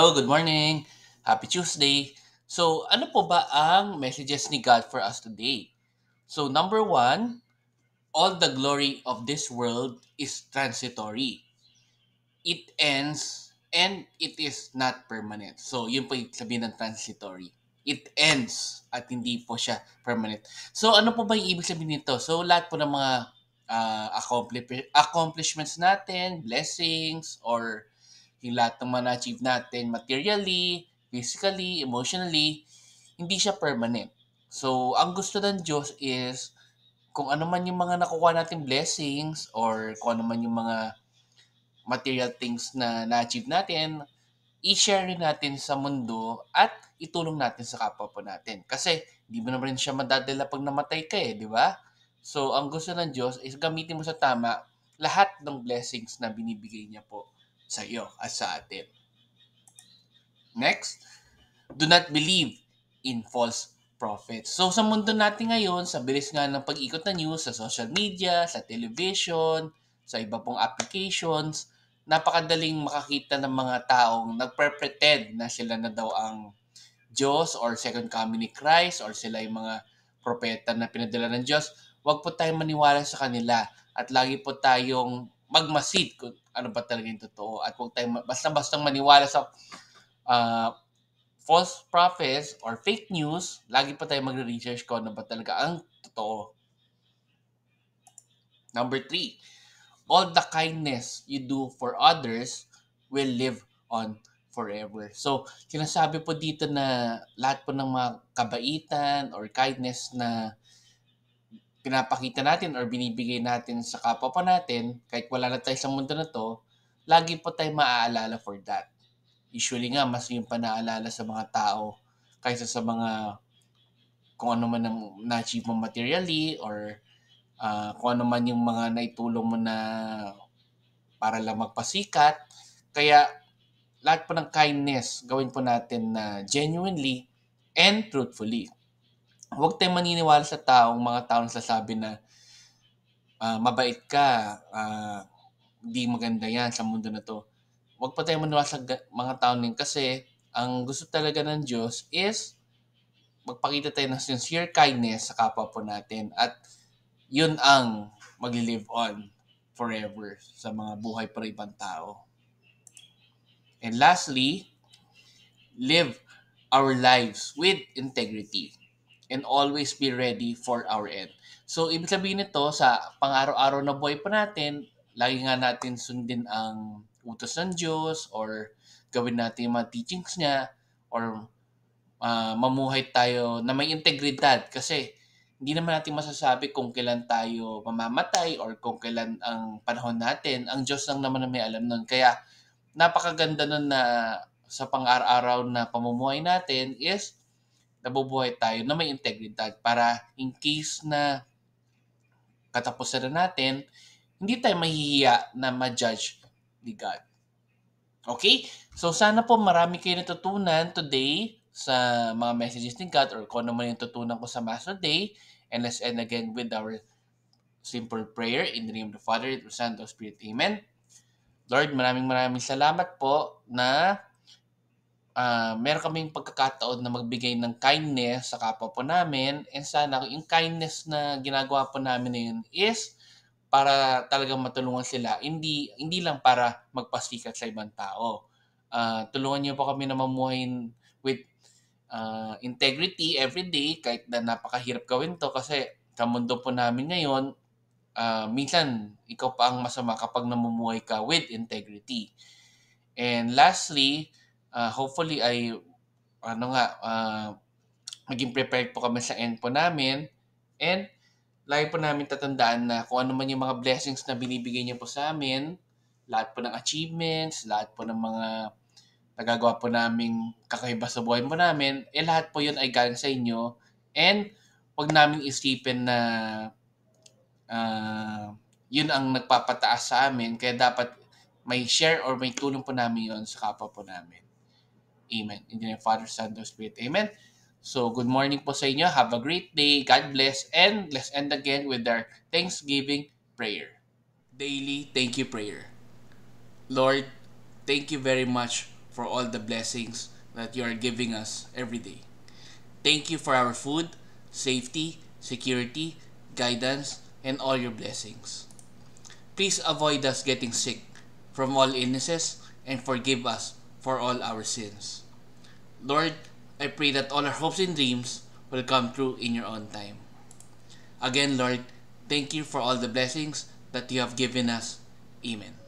Hello, good morning. Happy Tuesday. So, ano po ba ang messages ni God for us today? So, number one, all the glory of this world is transitory. It ends and it is not permanent. So, yun po yung sabihin ng transitory. It ends at hindi po siya permanent. So, ano po ba yung ibig sabihin nito? So, lahat po ng mga accomplishments natin, blessings, or yung lahat ng mga na-achieve natin materially, physically, emotionally, hindi siya permanent. So, ang gusto ng Diyos is kung ano man yung mga nakukuha nating blessings or kung ano man yung mga material things na na-achieve natin, i-share rin natin sa mundo at itulong natin sa kapwa po natin. Kasi di mo naman rin siya madadala pag namatay ka di ba? So, ang gusto ng Diyos is gamitin mo sa tama lahat ng blessings na binibigay niya po sa iyo at sa atin. Next, do not believe in false prophets. So sa mundo natin ngayon, sa bilis nga ng pag-ikot ng news, sa social media, sa television, sa iba pong applications, napakadaling makakita ng mga taong nagpre-pretend na sila na daw ang Diyos or second coming ni Christ or sila yung mga propeta na pinadala ng Diyos. Huwag po tayong maniwala sa kanila at lagi po tayong magmasid kung ano ba talaga yung totoo at huwag tayong basta-bastang maniwala sa uh, false prophets or fake news, lagi pa tayo magre-research kung ano ba talaga ang totoo. Number three, all the kindness you do for others will live on forever. So, sinasabi po dito na lahat po ng mga kabaitan or kindness na pinapakita natin or binibigay natin sa kapwa pa natin, kahit wala na tayo sa mundo na to, lagi po tayo maaalala for that. Usually nga, mas yung panaalala sa mga tao kaysa sa mga kung ano man ang na-achieve mo materially or kung ano man yung mga naitulong mo na para lang magpasikat. Kaya lahat po ng kindness gawin po natin na genuinely and truthfully. Huwag tayong maniniwala sa mga taong sasabi na mabait ka, di maganda yan sa mundo na to. Huwag pa tayong maniwala sa mga taong din kasi ang gusto talaga ng Diyos is magpakita tayo ng sincere kindness sa kapwa po natin at yun ang mag-live on forever sa mga buhay para ibang tao. And lastly, live our lives with integrity and always be ready for our end. So, ibig sabihin nito, sa pang-araw-araw na buhay pa natin, lagi nga natin sundin ang utos ng Diyos or gawin natin yung mga teachings niya or mamuhay tayo na may integridad kasi hindi naman natin masasabi kung kailan tayo mamamatay or kung kailan ang panahon natin. Ang Diyos lang naman na may alam nun. Kaya napakaganda nun na sa pang-araw-araw na pamumuhay natin is nabubuhay tayo na may integridad para in case na katapusan na natin, hindi tayo mahihiya na ma-judge ni God. Okay? So sana po marami kayo natutunan today sa mga messages ni God or kung ano man yung tutunan ko sa Mass today. And let's end again with our simple prayer in the name of the Father, the Son, and the Spirit. Amen. Lord, maraming maraming salamat po na meron kaming pagkakataon na magbigay ng kindness sa kapwa po namin. And sana yung kindness na ginagawa po namin na yun is para talagang matulungan sila, hindi lang para magpasikat sa ibang tao. Tulungan niyo po kami na mamuhay with integrity every day kahit na napakahirap gawin to kasi sa mundo po namin ngayon, minsan ikaw pa ang masama kapag namumuhay ka with integrity. And lastly, hopefully ay maging prepared po kami sa end po namin and lagi po namin tatandaan na kung ano man yung mga blessings na binibigay niyo po sa amin, lahat po ng achievements, lahat po ng mga nagagawa po naming kakaiba sa buhay po namin, lahat po yun ay galing sa inyo. And wag namin isipin na yun ang nagpapataas sa amin. Kaya dapat may share or may tulong po namin yun sa kapwa po namin. Amen. In the name of Father, Son, and Spirit. Amen. So, good morning po sa inyo. Have a great day. God bless. And let's end again with our Thanksgiving prayer. Daily thank you prayer. Lord, thank you very much for all the blessings that you are giving us every day. Thank you for our food, safety, security, guidance, and all your blessings. Please avoid us getting sick from all illnesses and forgive us for all our sins. Lord, I pray that all our hopes and dreams will come true in your own time. Again, Lord, thank you for all the blessings that you have given us. Amen.